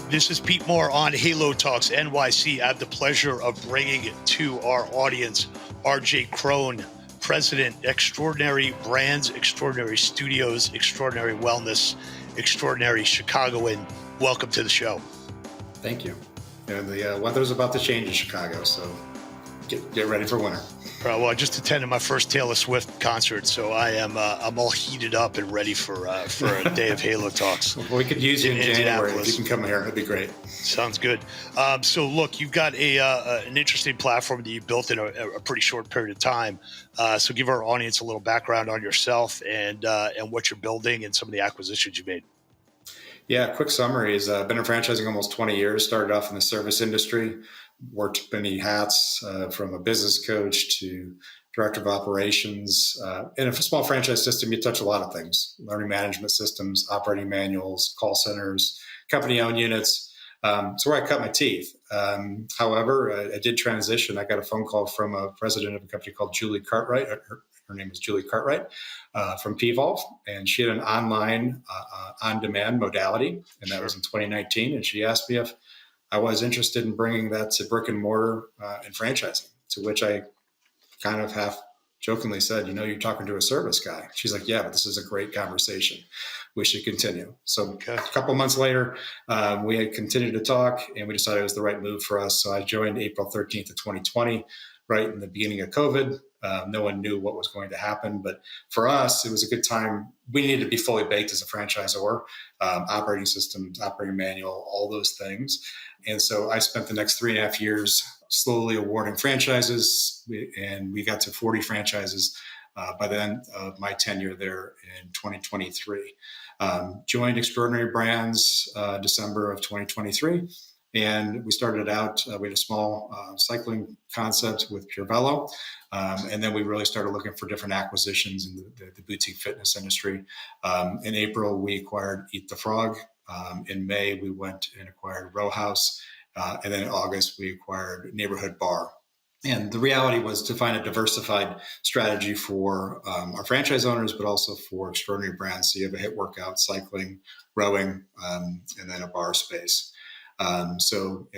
This is Pete Moore on Halo Talks NYC. I have the pleasure of bringing to our audience RJ Krone, President, Extraordinary Brands, Extraordinary Studios, Extraordinary Wellness, Extraordinary Chicagoan. Welcome to the show. Thank you. And the weather's about to change in Chicago, so get ready for winter. Well, I just attended my first Taylor Swift concert, so I'm all heated up and ready for a day of Halo Talks. Well, we could use you in January. If you can come here, it'd be great. Sounds good. So look, you've got an interesting platform that you built in a pretty short period of time. So give our audience a little background on yourself and what you're building and some of the acquisitions you made. Yeah, quick summary is I've been in franchising almost 20 years, started off in the service industry, worked many hats from a business coach to director of operations. In a small franchise system, you touch a lot of things: learning management systems, operating manuals, call centers, company-owned units. So where I cut my teeth. However, I did transition. I got a phone call from a president of a company called Julie Cartwright. Her name is Julie Cartwright from Pvolve, and she had an online on-demand modality, and that was in 2019. And she asked me if I was interested in bringing that to brick and mortar and franchising, to which I kind of half jokingly said, you're talking to a service guy. She's like, yeah, but this is a great conversation. We should continue. So A couple of months later, we had continued to talk, and we decided it was the right move for us. So I joined April 13th of 2020, right in the beginning of COVID. No one knew what was going to happen, but for us, it was a good time. We needed to be fully baked as a franchisor, operating systems, operating manual, all those things. And so I spent the next 3.5 years slowly awarding franchises, and we got to 40 franchises by the end of my tenure there in 2023. Joined Extraordinary Brands December of 2023. And we started out, we had a small cycling concept with Pvolve. And then we really started looking for different acquisitions in the boutique fitness industry. In April, we acquired Eat the Frog. In May, we went and acquired Row House. And then in August, we acquired Neighborhood Bar. And the reality was to find a diversified strategy for our franchise owners, but also for Extraordinary Brands. So you have a HIIT workout, cycling, rowing, and then a bar space. So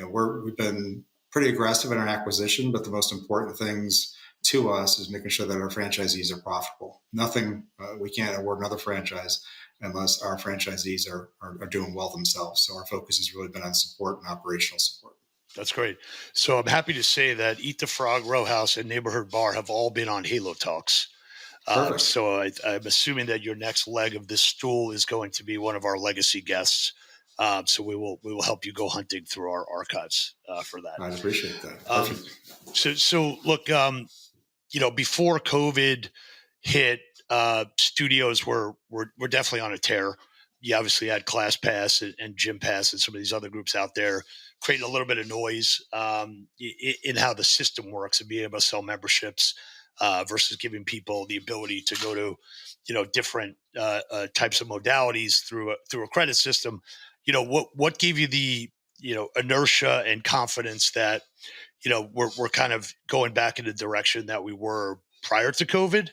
we've been pretty aggressive in our acquisition, but the most important things to us is making sure that our franchisees are profitable. We can't award another franchise unless our franchisees are doing well themselves. So our focus has really been on support and operational support. That's great. So I'm happy to say that Eat the Frog, Row House, and Neighborhood Bar have all been on Halo Talks. So I'm assuming that your next leg of this stool is going to be one of our legacy guests. So we will help you go hunting through our archives for that. I'd appreciate that. Perfect. So look, before COVID hit, studios were definitely on a tear. You obviously had ClassPass and Gym Pass and some of these other groups out there creating a little bit of noise in how the system works and being able to sell memberships versus giving people the ability to go to, different types of modalities through a credit system. What gave you the, inertia and confidence that, we're kind of going back in the direction that we were prior to COVID,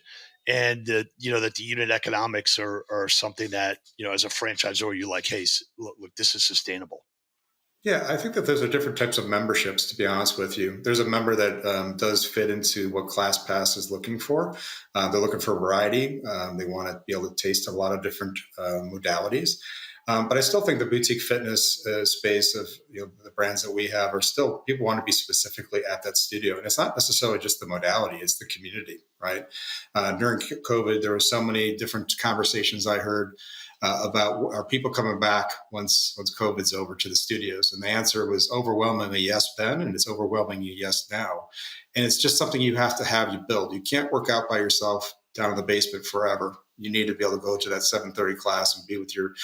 and that the unit economics are something that, as a franchisor, you're like, hey, look, this is sustainable. Yeah, I think that those are different types of memberships, to be honest with you. There's a member that does fit into what ClassPass is looking for. They're looking for variety. They want to be able to taste a lot of different modalities. But I still think the boutique fitness space of the brands that we have are still, people want to be specifically at that studio. And it's not necessarily just the modality, it's the community, right? During COVID, there were so many different conversations I heard about are people coming back once COVID's over to the studios? And the answer was overwhelmingly yes then, and it's overwhelmingly yes now. And it's just something you have to build. You can't work out by yourself down in the basement forever. You need to be able to go to that 7:30 class and be with your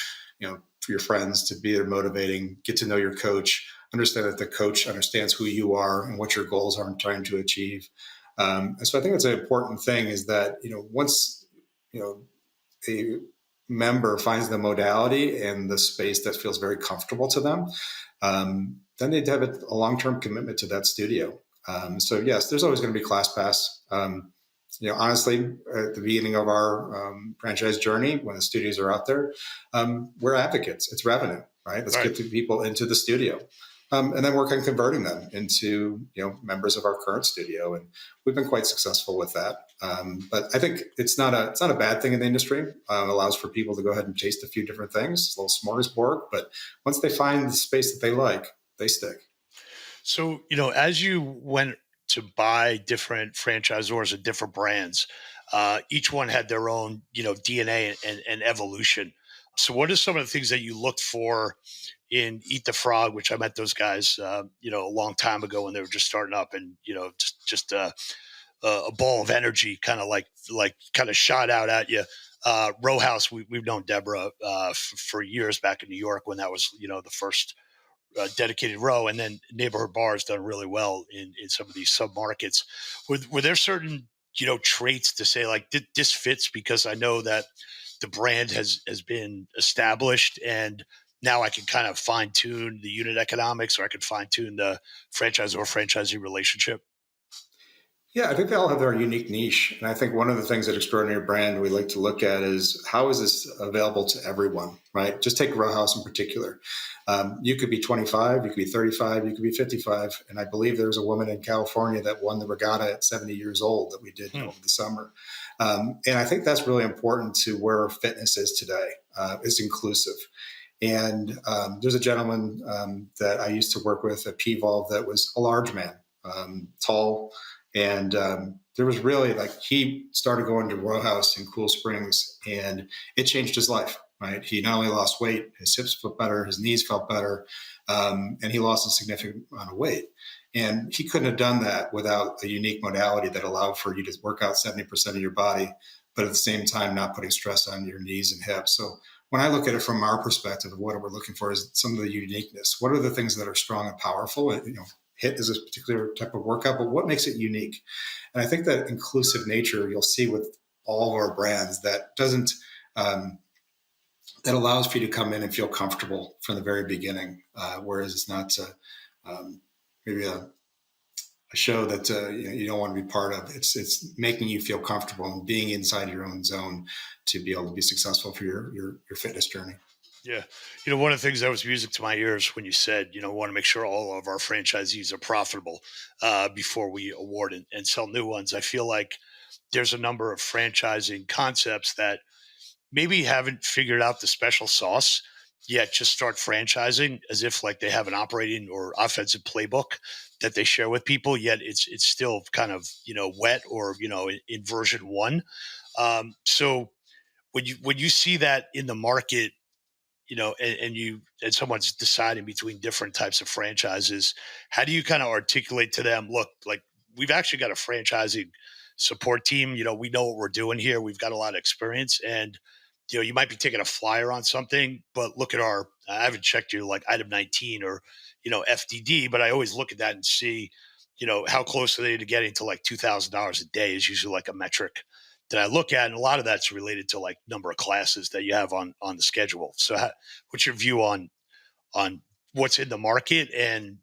friends, to be there motivating, get to know your coach, understand that the coach understands who you are and what your goals are and trying to achieve. And so I think it's an important thing is that, once, a member finds the modality and the space that feels very comfortable to them, then they'd have a long-term commitment to that studio. So yes, there's always going to be ClassPass. Honestly, at the beginning of our franchise journey, when the studios are out there, we're advocates. It's revenue. right? Let's Right. get the people into the studio. And then work on converting them into members of our current studio, and we've been quite successful with that. But I think it's not a bad thing in the industry. It allows for people to go ahead and taste a few different things. It's a little smorgasbord, but once they find the space that they like, they stick. So, as you went to buy different franchisors and different brands, each one had their own, DNA and evolution. So, what are some of the things that you looked for in Eat the Frog, which I met those guys, a long time ago when they were just starting up, and just a ball of energy, kind of shot out at you. Row House, we've known Deborah for years back in New York when that was, the first dedicated row, and then neighborhood bars done really well in some of these sub markets. Were there certain traits to say like this fits because I know that the brand has been established and now I can kind of fine tune the unit economics, or I can fine tune the franchise or franchisee relationship? Yeah, I think they all have their unique niche. And I think one of the things that Extraordinary Brand we like to look at is how is this available to everyone, right? Just take Row House in particular. You could be 25, you could be 35, you could be 55. And I believe there's a woman in California that won the regatta at 70 years old that we did Hmm. over the summer. And I think that's really important to where fitness is today. It's inclusive. And there's a gentleman that I used to work with at Pvolve that was a large man, tall, and there was really like he started going to Row House in Cool Springs, and it changed his life. Right, he not only lost weight, his hips felt better, his knees felt better, and he lost a significant amount of weight. And he couldn't have done that without a unique modality that allowed for you to work out 70% of your body, but at the same time not putting stress on your knees and hips. So when I look at it from our perspective of what we're looking for is some of the uniqueness. What are the things that are strong and powerful? HIIT is a particular type of workout, but what makes it unique? And I think that inclusive nature you'll see with all of our brands that doesn't that allows for you to come in and feel comfortable from the very beginning, whereas it's not maybe a show that you don't want to be part of. It's making you feel comfortable and being inside your own zone to be able to be successful for your fitness journey. Yeah. One of the things that was music to my ears when you said, we want to make sure all of our franchisees are profitable before we award and sell new ones. I feel like there's a number of franchising concepts that maybe haven't figured out the special sauce yet, just start franchising as if like they have an operating or offensive playbook that they share with people, yet it's still kind of, wet or, in version one. So when you see that in the market, and someone's deciding between different types of franchises, how do you kind of articulate to them, look, like we've actually got a franchising support team, we know what we're doing here, we've got a lot of experience, and you might be taking a flyer on something, but look at I haven't checked your like item 19 or FDD, but I always look at that and see how close are they to getting to like $2,000 a day is usually like a metric that I look at, and a lot of that's related to like number of classes that you have on the schedule. So, what's your view on what's in the market, and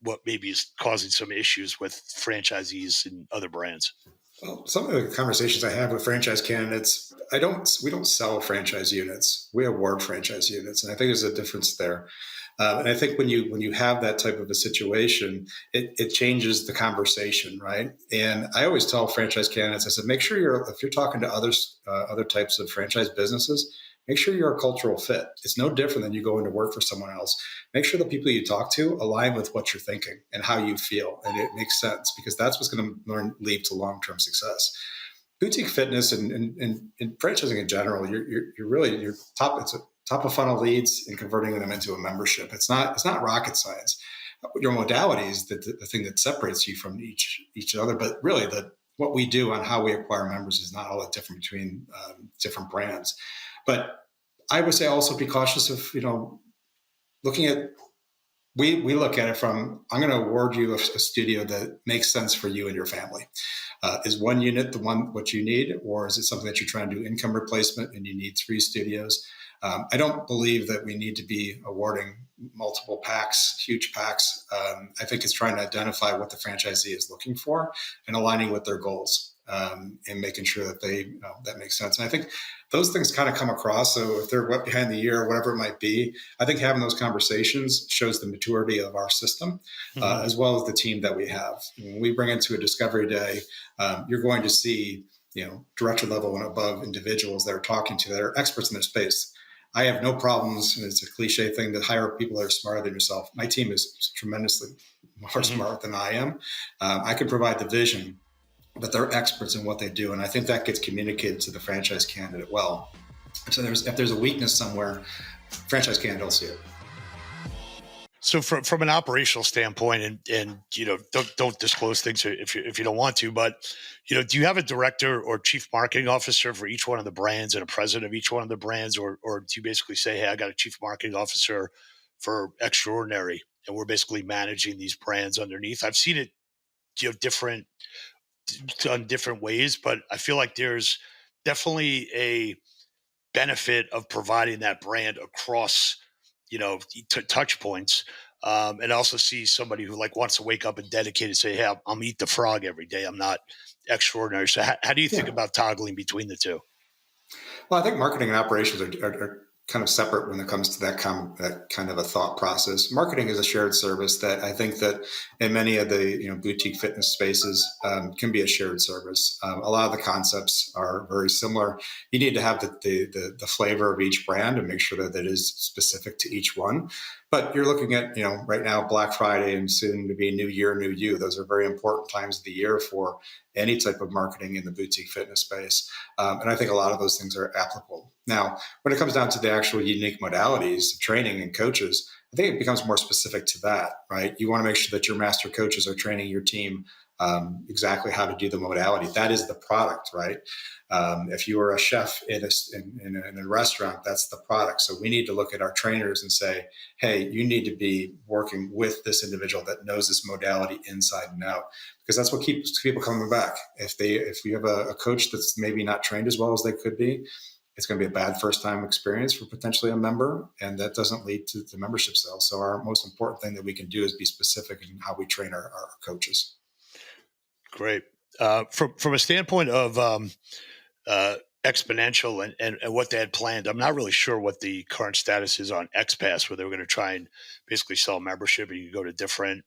what maybe is causing some issues with franchisees and other brands? Well, some of the conversations I have with franchise candidates, we don't sell franchise units. We award franchise units, and I think there's a difference there. And I think when you have that type of a situation, it changes the conversation, right? And I always tell franchise candidates, I said, make sure if you're talking to others, other types of franchise businesses, make sure you're a cultural fit. It's no different than you going to work for someone else. Make sure the people you talk to align with what you're thinking and how you feel, and it makes sense because that's what's going to lead to long-term success. Boutique fitness and franchising in general, you're really your top. It's a top of funnel leads and converting them into a membership. It's not rocket science. Your modality is the thing that separates you from each other, but really what we do on how we acquire members is not all that different between different brands. But I would say also be cautious of looking at. We look at it from, I'm going to award you a studio that makes sense for you and your family. Is one unit what you need, or is it something that you're trying to do income replacement and you need 3 studios? I don't believe that we need to be awarding multiple packs, huge packs. I think it's trying to identify what the franchisee is looking for and aligning with their goals. and making sure that that makes sense. And I think those things kind of come across. So if they're wet behind the ear or whatever it might be, I think having those conversations shows the maturity of our system, Mm-hmm. as well as the team that we have. When we bring into a discovery day, you're going to see, director level and above individuals that are talking to that are experts in their space. I have no problems, and it's a cliche thing, to hire people that are smarter than yourself. My team is tremendously more Mm-hmm. smart than I am. I can provide the vision, but they're experts in what they do. And I think that gets communicated to the franchise candidate well. So if there's a weakness somewhere, franchise candidate will see it. So from an operational standpoint, and don't disclose things if you don't want to, but do you have a director or chief marketing officer for each one of the brands and a president of each one of the brands, or do you basically say, hey, I got a chief marketing officer for Extraordinary, and we're basically managing these brands underneath? I've seen it different done different ways, but I feel like there's definitely a benefit of providing that brand across touch points, and also see somebody who like wants to wake up and dedicate and say, hey, I'm eat the frog every day, I'm not Extraordinary. So how do you think Yeah. about toggling between the two? Well, I think marketing and operations are kind of separate when it comes to that kind of a thought process. Marketing is a shared service that I think that in many of the boutique fitness spaces can be a shared service. A lot of the concepts are very similar. You need to have the flavor of each brand and make sure that it is specific to each one. But you're looking at right now Black Friday and soon to be New Year, New You. Those are very important times of the year for any type of marketing in the boutique fitness space. And I think a lot of those things are applicable. Now, when it comes down to the actual unique modalities of training and coaches, I think it becomes more specific to that, right? You want to make sure that your master coaches are training your team exactly how to do the modality. That is the product, right? If you are a chef in a restaurant, that's the product. So we need to look at our trainers and say, hey, you need to be working with this individual that knows this modality inside and out, because that's what keeps people coming back. If we have a coach that's maybe not trained as well as they could be, it's going to be a bad first time experience for potentially a member, and that doesn't lead to the membership sales. So our most important thing that we can do is be specific in how we train our coaches. Great. From a standpoint of uh, Exponential and what they had planned, I'm not really sure what the current status is on XPass, where they were going to try and basically sell membership and you can go to different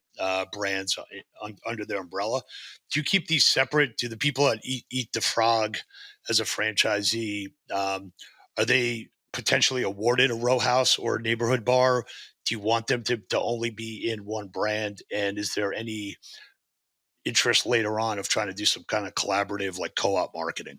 brands under their umbrella. Do you keep these separate? Do the people that eat the frog as a franchisee, are they potentially awarded a row house or a neighborhood bar? Do you want them to only be in one brand? And is there any interest later on of trying to do some kind of collaborative like co-op marketing?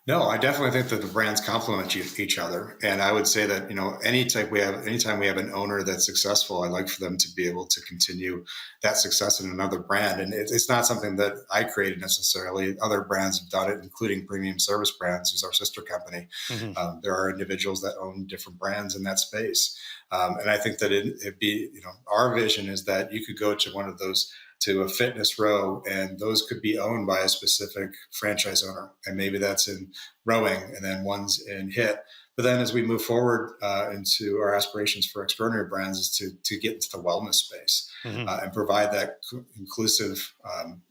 No, I definitely think that the brands complement each other, and I would say that anytime we have an owner that's successful, I like for them to be able to continue that success in another brand. And it's not something that I created necessarily; other brands have done it, including Premium Service Brands, who's our sister company. Mm-hmm. There are individuals that own different brands in that space, and I think that it'd be our vision is that you could go to one of those to a fitness row, and those could be owned by a specific franchise owner. And maybe that's in rowing, and then one's in HIIT. But then as we move forward into our aspirations for Extraordinary Brands is to get into the wellness space Mm-hmm. and provide that inclusive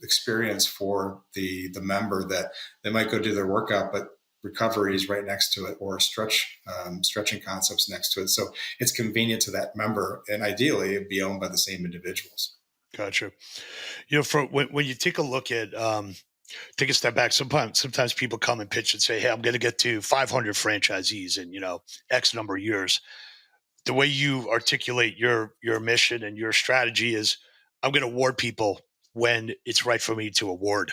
experience for the member, that they might go do their workout, but recovery is right next to it, or stretching concepts next to it. So it's convenient to that member, and ideally it'd be owned by the same individuals. Gotcha. For when you take a look at take a step back, sometimes people come and pitch and say, hey, I'm going to get to 500 franchisees in X number of years. The way you articulate your mission and your strategy is, I'm going to award people when it's right for me to award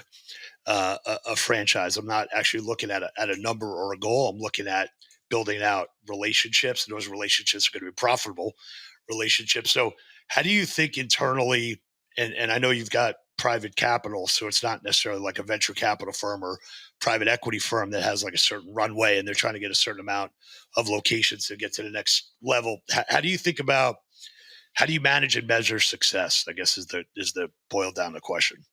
a franchise. I'm not actually looking at a number or a goal. I'm looking at building out relationships, and those relationships are going to be profitable relationships. So how do you think internally, and I know you've got private capital, so it's not necessarily like a venture capital firm or private equity firm that has like a certain runway and they're trying to get a certain amount of locations to get to the next level. How do you think about, how do you manage and measure success, I guess is the boil down the question.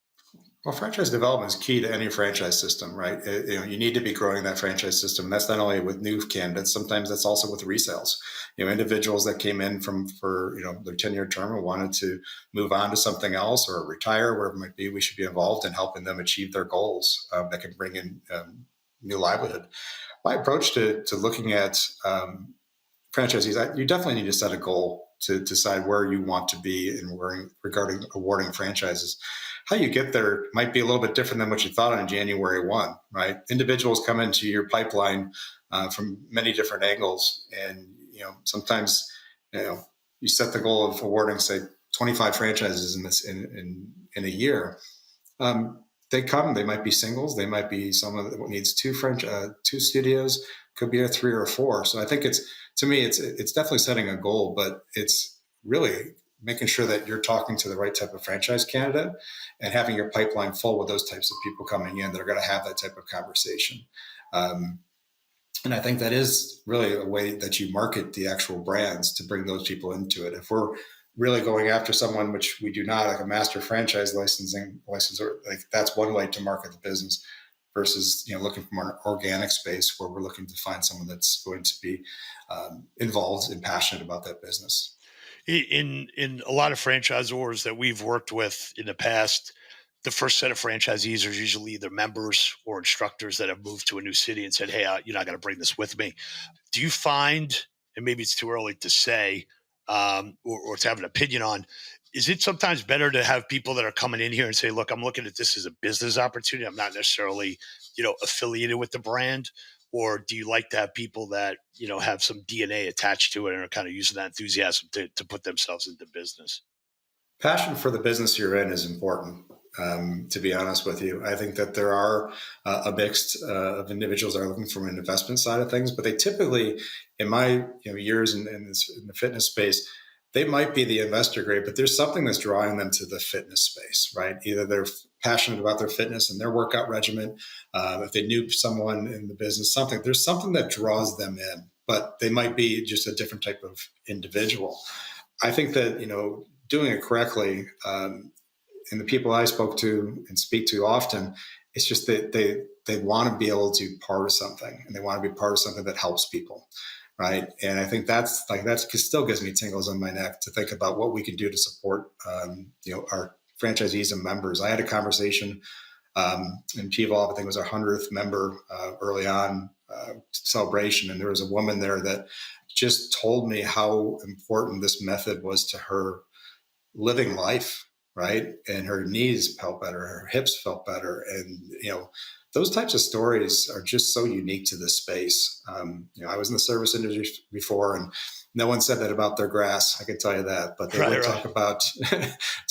Well, franchise development is key to any franchise system, right? You need to be growing that franchise system. That's not only with new candidates; sometimes that's also with resales. Individuals that came in for their 10-year term and wanted to move on to something else or retire, wherever it might be. We should be involved in helping them achieve their goals that can bring in new livelihood. My approach to looking at franchisees, you definitely need to set a goal to decide where you want to be and regarding awarding franchises. How you get there might be a little bit different than what you thought on January 1, right? Individuals come into your pipeline from many different angles. And, sometimes, you set the goal of awarding, say, 25 franchises in a year. They come, they might be singles. They might be someone that needs two studios, could be a 3 or a 4. So I think to me, it's definitely setting a goal, but it's really making sure that you're talking to the right type of franchise candidate and having your pipeline full with those types of people coming in that are going to have that type of conversation. And I think that is really a way that you market the actual brands to bring those people into it. If we're really going after someone, which we do not, like a master franchise licensor, like that's one way to market the business versus looking from an organic space where we're looking to find someone that's going to be involved and passionate about that business. In a lot of franchisors that we've worked with in the past, the first set of franchisees are usually either members or instructors that have moved to a new city and said, "Hey, you're not going to bring this with me." Do you find, and maybe it's too early to say, or to have an opinion on, is it sometimes better to have people that are coming in here and say, "Look, I'm looking at this as a business opportunity. I'm not necessarily, affiliated with the brand," or do you like to have people that have some DNA attached to it and are kind of using that enthusiasm to put themselves into business? Passion for the business you're in is important. To be honest with you, I think that there are a mix of individuals that are looking from an investment side of things, but they typically, in my years in the fitness space, they might be the investor grade, but there's something that's drawing them to the fitness space, right? Either they're passionate about their fitness and their workout regimen, if they knew someone in the business, there's something that draws them in, but they might be just a different type of individual. I think that doing it correctly, and the people I spoke to and speak to often, it's just that they want to be able to be part of something, and they want to be part of something that helps people, right? And I think that still gives me tingles on my neck to think about what we can do to support our franchisees and members. I had a conversation in Pvolve, I think it was our 100th member early on celebration, and there was a woman there that just told me how important this method was to her living life, right? And her knees felt better, her hips felt better. And, those types of stories are just so unique to this space. I was in the service industry before, and no one said that about their grass. I can tell you that, but they would talk about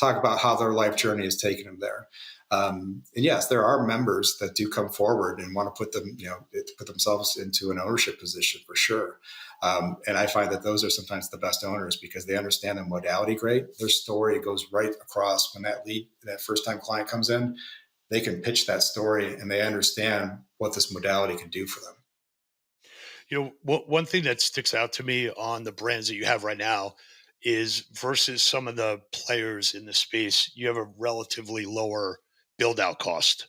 talk about how their life journey has taken them there. And yes, there are members that do come forward and want to put themselves into an ownership position for sure. And I find that those are sometimes the best owners because they understand the modality great. Their story goes right across when that first time client comes in. They can pitch that story and they understand what this modality can do for them. One thing that sticks out to me on the brands that you have right now is versus some of the players in the space, you have a relatively lower build out cost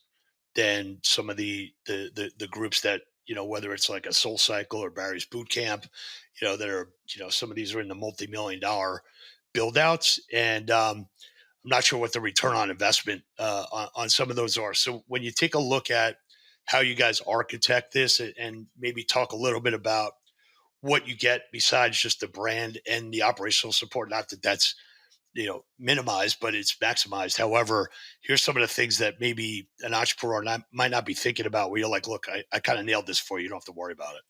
than some of the groups that, whether it's like a Soul Cycle or Barry's Boot Camp, that are, some of these are in the multi-million-dollar build outs. And I'm not sure what the return on investment on some of those are. So when you take a look at how you guys architect this and maybe talk a little bit about what you get besides just the brand and the operational support, not that that's minimized, but it's maximized. However, here's some of the things that maybe an entrepreneur might not be thinking about where you're like, look, I kind of nailed this for you. You don't have to worry about it.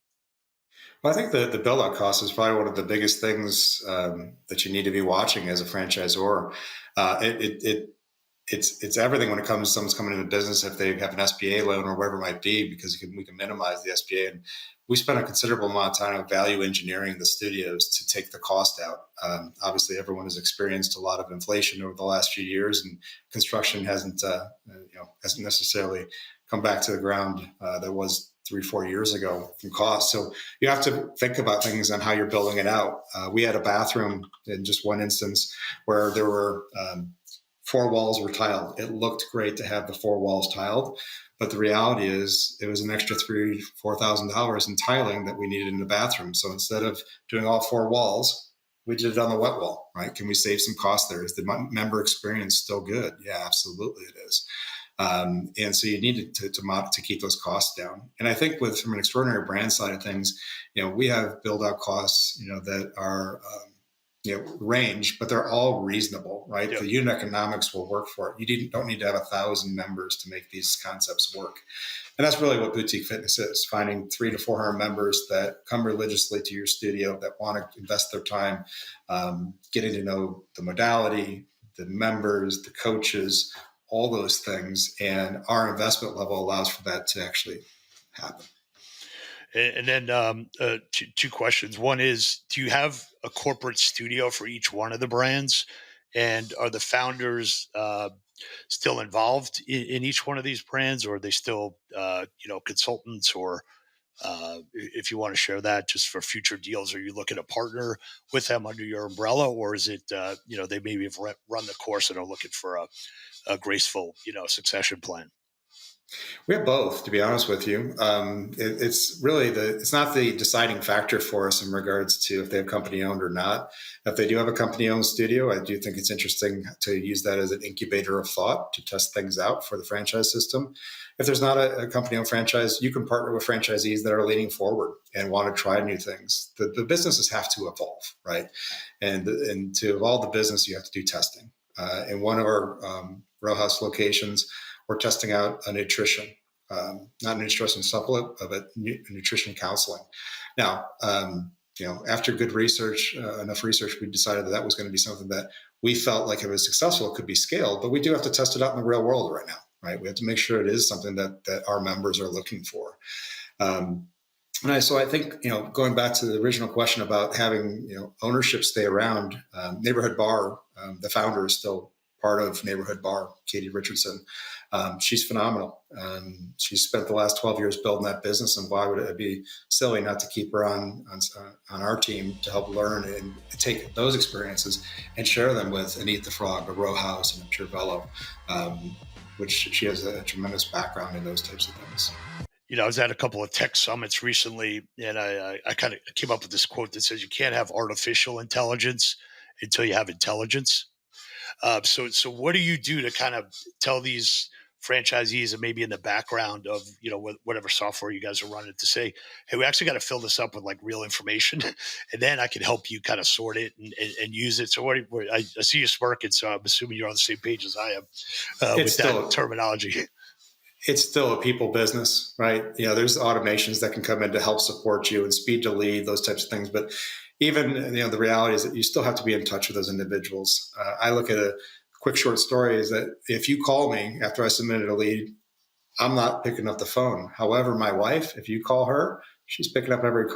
Well, I think the build out cost is probably one of the biggest things that you need to be watching as a franchisor. It's everything when it comes to someone's coming into business, if they have an SBA loan or whatever it might be, because we can minimize the SBA. And we spent a considerable amount of time value engineering the studios to take the cost out. Obviously, everyone has experienced a lot of inflation over the last few years, and construction hasn't necessarily come back to the ground that was 3-4 years ago from cost. So you have to think about things on how you're building it out. We had a bathroom in just one instance where there were 4 walls were tiled. It looked great to have the 4 walls tiled, but the reality is it was an extra $3,000-$4,000 in tiling that we needed in the bathroom. So instead of doing all 4 walls, we did it on the wet wall, right? Can we save some cost there? Is the member experience still good? Yeah, absolutely it is. And so you need to keep those costs down. And I think from an extraordinary brand side of things, we have build out costs, that are, range, but they're all reasonable, right? Yep. The unit economics will work for it. You don't need to have 1,000 members to make these concepts work. And that's really what boutique fitness is, finding 300 to 400 members that come religiously to your studio, that want to invest their time, getting to know the modality, the members, the coaches, all those things. And our investment level allows for that to actually happen. And then two questions. One is, do you have a corporate studio for each one of the brands? And are the founders still involved in each one of these brands, or are they still, consultants? Or if you want to share that just for future deals, are you looking to partner with them under your umbrella? Or is it, they maybe have run the course and are looking for a graceful, succession plan? We have both, to be honest with you. It's really it's not the deciding factor for us in regards to if they have company owned or not. If they do have a company owned studio, I do think it's interesting to use that as an incubator of thought to test things out for the franchise system. If there's not a company owned franchise, you can partner with franchisees that are leaning forward and want to try new things. The businesses have to evolve, right? And to evolve the business, you have to do testing. In one of our row house locations, we're testing out a nutrition, not a nutrition supplement, but nutrition counseling. Now, after good research, enough research, we decided that was going to be something that we felt like if it was successful, it could be scaled, but we do have to test it out in the real world right now, right? We have to make sure it is something that our members are looking for. So I think, going back to the original question about having, ownership stay around, Neighborhood Bar, the founder is still part of Neighborhood Bar, Katie Richardson. She's phenomenal. She's spent the last 12 years building that business, and why would it be silly not to keep her on our team to help learn and take those experiences and share them with an Eat the Frog, a Row House, and a Pure Velo, which she has a tremendous background in those types of things. I was at a couple of tech summits recently, and I kind of came up with this quote that says, you can't have artificial intelligence until you have intelligence. So what do you do to kind of tell these franchisees, and maybe in the background of, whatever software you guys are running, to say, hey, we actually got to fill this up with like real information, and then I can help you kind of sort it and use it. So I see you smirking, so I'm assuming you're on the same page as I am with that terminology. It's still a people business, right? There's automations that can come in to help support you and speed to lead, those types of things. But even, the reality is that you still have to be in touch with those individuals. I look at a quick short story is that if you call me after I submitted a lead, I'm not picking up the phone. However, my wife, if you call her, she's picking up every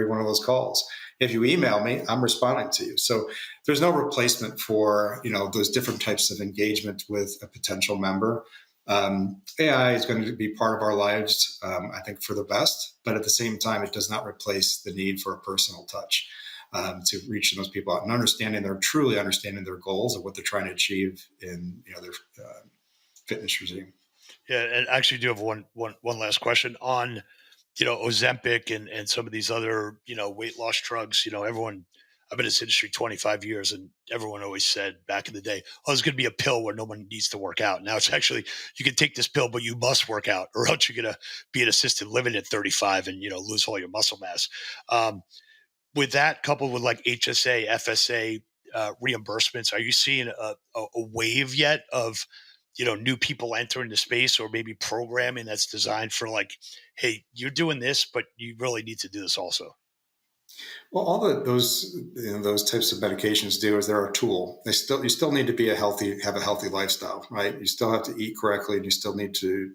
one of those calls. If you email me, I'm responding to you. So there's no replacement for, those different types of engagement with a potential member. AI is going to be part of our lives, I think, for the best, but at the same time, it does not replace the need for a personal touch to reach those people out and truly understanding their goals and what they're trying to achieve in their fitness regime. Yeah, and I actually do have one last question on Ozempic and some of these other weight loss drugs. Everyone. I've been in this industry 25 years, and everyone always said back in the day, oh, there's going to be a pill where no one needs to work out. Now it's actually, you can take this pill, but you must work out, or else you're going to be an assisted living at 35 and, lose all your muscle mass. With that coupled with like HSA, FSA reimbursements, are you seeing a wave yet of, new people entering the space, or maybe programming that's designed for like, hey, you're doing this, but you really need to do this also? Well, all those types of medications do is they're a tool. You still need to have a healthy lifestyle, right? You still have to eat correctly, and you still need to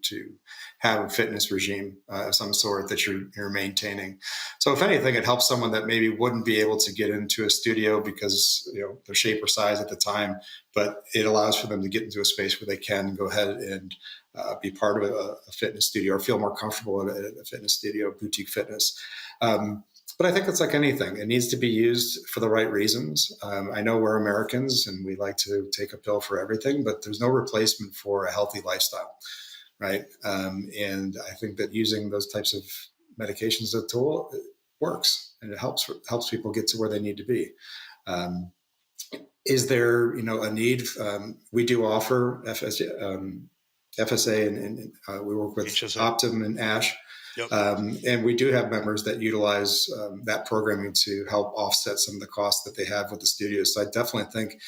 have a fitness regime of some sort that you're maintaining. So, if anything, it helps someone that maybe wouldn't be able to get into a studio because their shape or size at the time, but it allows for them to get into a space where they can go ahead and be part of a fitness studio or feel more comfortable at a fitness studio, boutique fitness. But I think it's like anything. It needs to be used for the right reasons. I know we're Americans and we like to take a pill for everything, but there's no replacement for a healthy lifestyle, right? And I think that using those types of medications as a tool works, and it helps people get to where they need to be. Is there, a need? We do offer FSA, and we work with Optum and ASH. Yep. And we do have members that utilize that programming to help offset some of the costs that they have with the studios. So I definitely think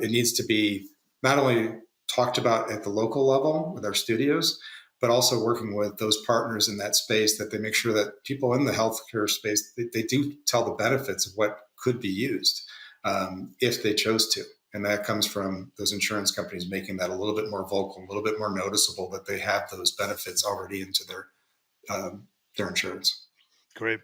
it needs to be not only talked about at the local level with our studios, but also working with those partners in that space, that they make sure that people in the healthcare space, they do tell the benefits of what could be used if they chose to. And that comes from those insurance companies making that a little bit more vocal, a little bit more noticeable, that they have those benefits already into their insurance. Great.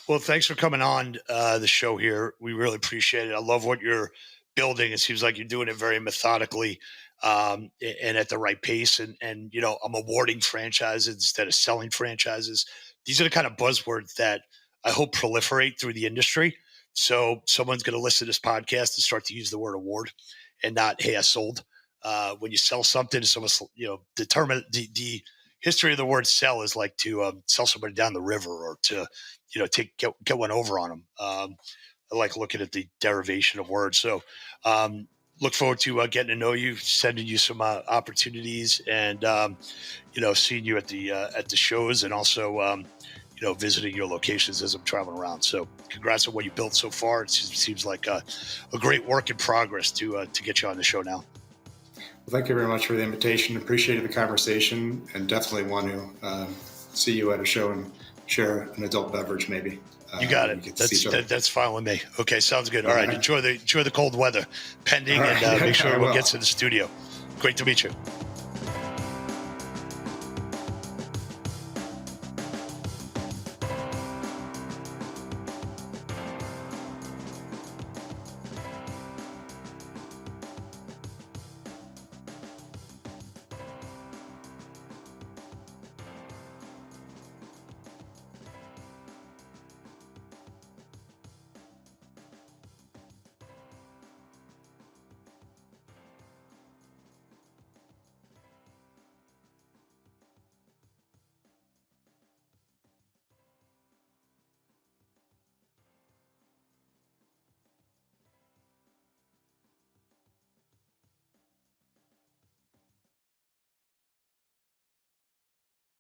Well, thanks for coming on the show here. We really appreciate it. I love what you're building. It seems like you're doing it very methodically and at the right pace. And I'm awarding franchises instead of selling franchises. These are the kind of buzzwords that I hope proliferate through the industry. So someone's going to listen to this podcast and start to use the word award and not, hey, I sold. When you sell something, it's almost, determine the history of the word sell is like to sell somebody down the river, or to, get one over on them. I like looking at the derivation of words. So look forward to getting to know you, sending you some opportunities, and seeing you at the shows, and also visiting your locations as I'm traveling around. So congrats on what you built so far. It seems like a great work in progress to get you on the show now. Well, thank you very much for the invitation. Appreciated the conversation, and definitely want to see you at a show and share an adult beverage, maybe. You got it. That's fine with me. Okay, sounds good. All right. Enjoy the cold weather pending, and make sure everyone gets to the studio. Great to meet you.